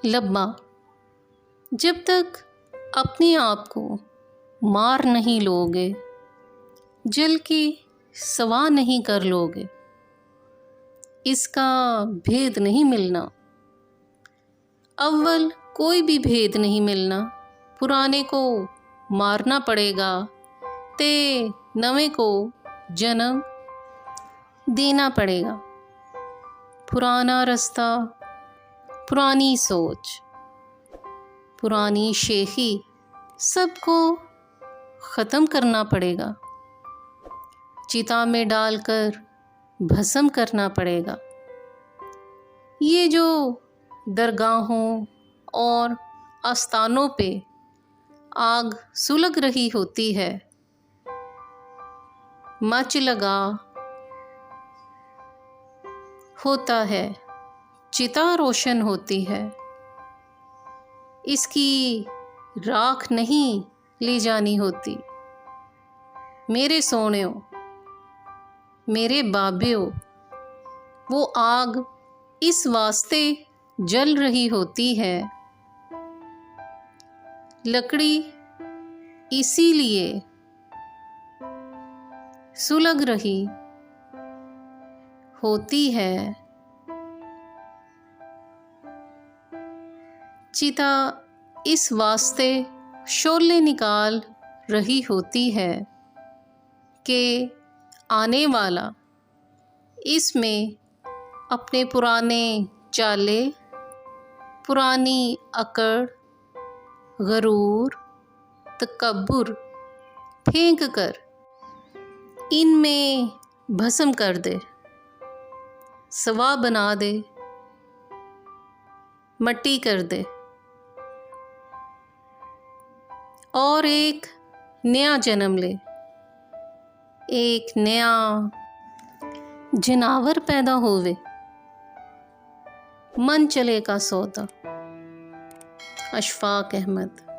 लब्बा, जब तक अपने आप को मार नहीं लोगे, जल के सवा नहीं कर लोगे, इसका भेद नहीं मिलना। अव्वल कोई भी भेद नहीं मिलना। पुराने को मारना पड़ेगा ते नवे को जन्म देना पड़ेगा। पुराना रास्ता, पुरानी सोच, पुरानी शेखी सबको ख़त्म करना पड़ेगा। चिता में डालकर भस्म करना पड़ेगा। ये जो दरगाहों और आस्थानों पे आग सुलग रही होती है, मच लगा होता है, चिता रोशन होती है, इसकी राख नहीं ले जानी होती। मेरे सोनियों, मेरे बाबियों, वो आग इस वास्ते जल रही होती है, लकड़ी इसीलिए सुलग रही होती है, चिता इस वास्ते शोले निकाल रही होती है कि आने वाला इसमें अपने पुराने चाले, पुरानी अकड़, गरूर, तकब्बुर फेंक कर इनमें भस्म कर दे, सवा बना दे, मट्टी कर दे और एक नया जन्म ले, एक नया जनावर पैदा होवे। मन चले का सौदा। अशफाक अहमद।